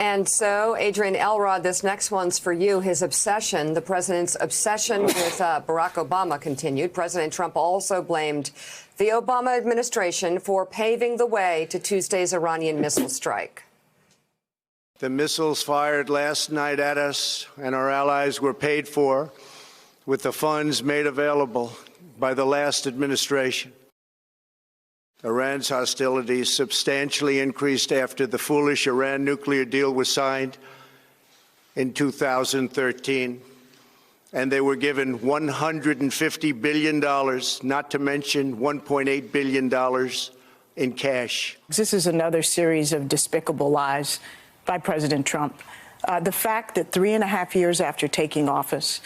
And so, Adrienne, ELROD, this next one's for you. His obsession, the president's obsession with Barack Obama continued. President Trump also blamed the Obama administration for paving the way to Tuesday's Iranian missile strike. The missiles fired last night at us and our allies were paid for with the funds made available by the last administration. Iran's hostilities substantially increased after the foolish Iran nuclear deal was signed in 2013, and they were given $150 billion, not to mention $1.8 billion in cash. This is another series of despicable lies by President Trump. The fact that 3.5 years after taking office,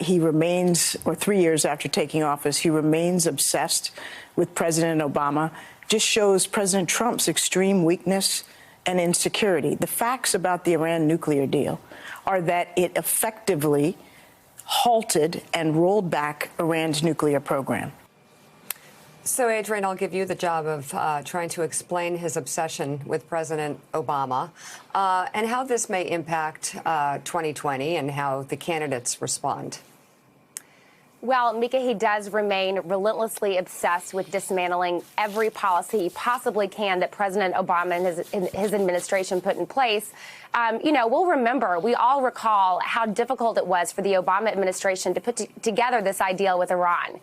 he remains, or 3 years after taking office, he remains obsessed with President Obama just shows President Trump's extreme weakness and insecurity. The facts about the Iran nuclear deal are that it effectively halted and rolled back Iran's nuclear program. So, Adrienne, I'll give you the job of trying to explain his obsession with President Obama and how this may impact 2020 and how the candidates respond. Well, Mika, he does remain relentlessly obsessed with dismantling every policy he possibly can that President Obama and his administration put in place. You know, we all recall how difficult it was for the Obama administration to put together this deal with Iran.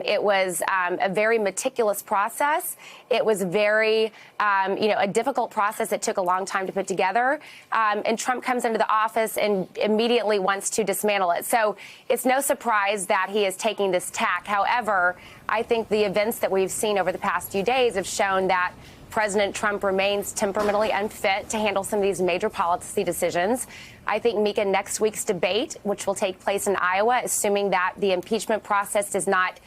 It was a very meticulous process. It was very, a difficult process that took a long time to put together. And Trump comes into the office and immediately wants to dismantle it. So it's no surprise that he is taking this tack. However, I think the events that we've seen over the past few days have shown that President Trump remains temperamentally unfit to handle some of these major policy decisions. I think, Mika, next week's debate, which will take place in Iowa, assuming that the impeachment process does not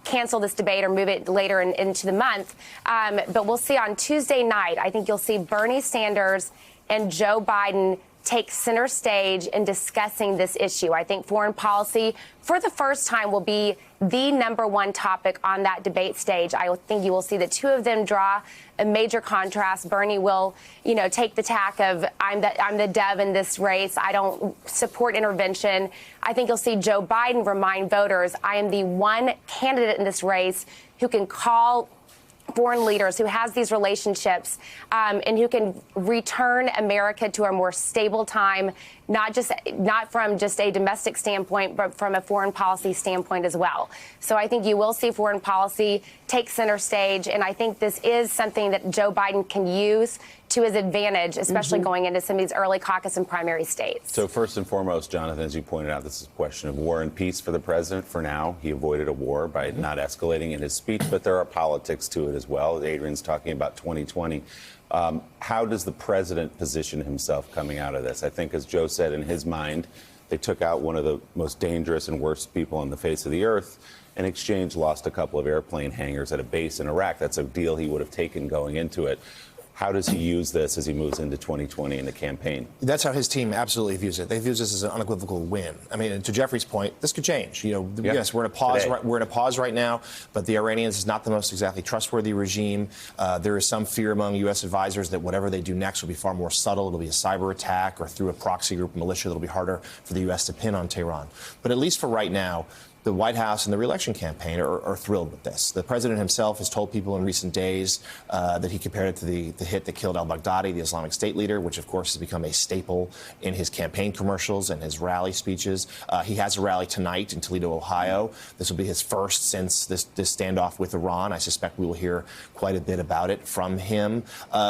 cancel this debate or move it later into the month. But we'll see on Tuesday night, I think you'll see Bernie Sanders and Joe Biden take center stage in discussing this issue. I think foreign policy, for the first time, will be the #1 topic on that debate stage. I think you will see the two of them draw a major contrast. Bernie will, take the tack of I'm the dove in this race. I don't support intervention. I think you'll see Joe Biden remind voters, I am the one candidate in this race who can call foreign leaders, who has these relationships, and who can return America to a more stable time, not from just a domestic standpoint, but from a foreign policy standpoint as well. So I think you will see foreign policy take center stage, and I think this is something that Joe Biden can use to his advantage, especially going into some of these early caucus and primary states. So first and foremost, Jonathan, as you pointed out, this is a question of war and peace for the president. For now, he avoided a war by not escalating in his speech, but there are politics to it as well. Adrienne's talking about 2020. How does the president position himself coming out of this? I think, as Joe said, in his mind, they took out one of the most dangerous and worst people on the face of the earth. In exchange, lost a couple of airplane hangars at a base in Iraq. That's a deal he would have taken going into it. How does he use this as he moves into 2020 in the campaign? That's how his team absolutely views it. They view this as an unequivocal win. I mean, to Jeffrey's point, this could change. Yes, we're in a pause. We're in a pause right now, but the Iranians is not the most exactly trustworthy regime. There is some fear among U.S. advisors that whatever they do next will be far more subtle. It'll be a cyber attack or through a proxy group militia that'll be harder for the U.S. to pin on Tehran. But at least for right now, the White House and the re-election campaign are thrilled with this. The president himself has told people in recent days that he compared it to the hit that killed al-Baghdadi, the Islamic State leader, which, of course, has become a staple in his campaign commercials and his rally speeches. He has a rally tonight in Toledo, Ohio. This will be his first since this standoff with Iran. I suspect we will hear quite a bit about it from him.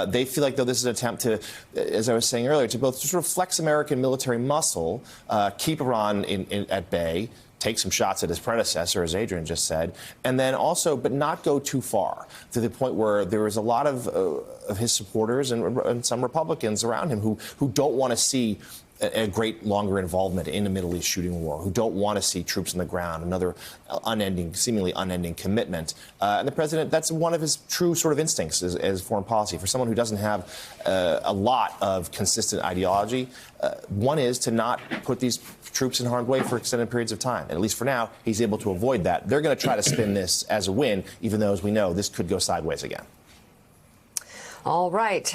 They feel like, though, this is an attempt to, as I was saying earlier, to both sort of flex American military muscle, keep Iran at bay, take some shots at his predecessor, as Adrienne just said, and then also, but not go too far, to the point where there is a lot of his supporters and some Republicans around him who don't want to see a great longer involvement in the Middle East shooting war, who don't want to see troops on the ground, another seemingly unending commitment. And the president, that's one of his true sort of instincts as foreign policy. For someone who doesn't have a lot of consistent ideology, one is to not put these troops in harm's way for extended periods of time. And at least for now, he's able to avoid that. They're going to try to spin this as a win, even though, as we know, this could go sideways again. All right.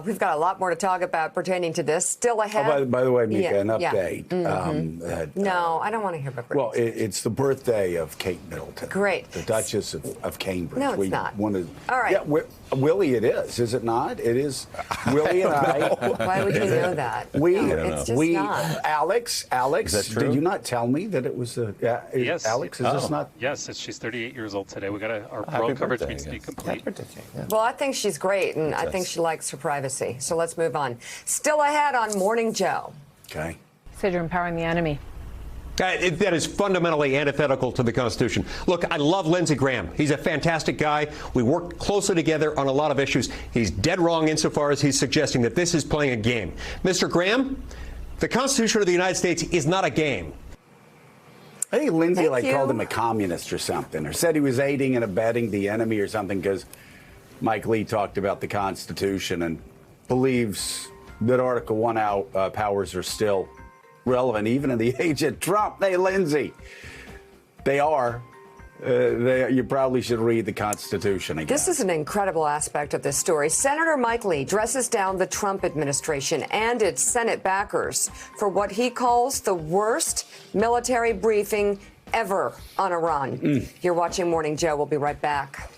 We've got a lot more to talk about pertaining to this. Still ahead. Oh, by the way, Mika, an Yeah. update. No, I don't want to hear about Well, birthdays. it's the birthday of Kate Middleton. Great. The Duchess of Cambridge. No, it's not. Wanted, All right. Yeah, Willie, it is it not? It is. Willie and I. Why would you know that? We, No, it's just not. Alex, Is that true? did you not tell me that it was Yes. Alex, is this not? Yes, she's 38 years old today. We got our Happy world coverage birthday, needs to be yes. complete. Well, I think she's great, and I think she likes her privacy. So let's move on. Still ahead on Morning Joe. Okay. Said you're empowering the enemy. That is fundamentally antithetical to the Constitution. Look, I love Lindsey Graham. He's a fantastic guy. We work closely together on a lot of issues. He's dead wrong insofar as he's suggesting that this is playing a game. Mr. Graham, the Constitution of the United States is not a game. I think Lindsay Thank you. called him a communist or something, or said he was aiding and abetting the enemy or something, because Mike Lee talked about the Constitution and believes that Article 1 powers are still relevant, even in the age of Trump. Hey, Lindsay, they are. You probably should read the Constitution again. This is an incredible aspect of this story. Senator Mike Lee dresses down the Trump administration and its Senate backers for what he calls the worst military briefing ever on Iran. You're watching Morning Joe. We'll be right back.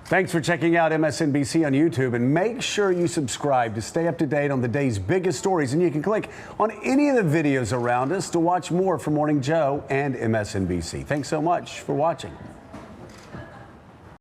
Thanks for checking out MSNBC on YouTube, and make sure you subscribe to stay up to date on the day's biggest stories. And you can click on any of the videos around us to watch more from Morning Joe and MSNBC. Thanks so much for watching.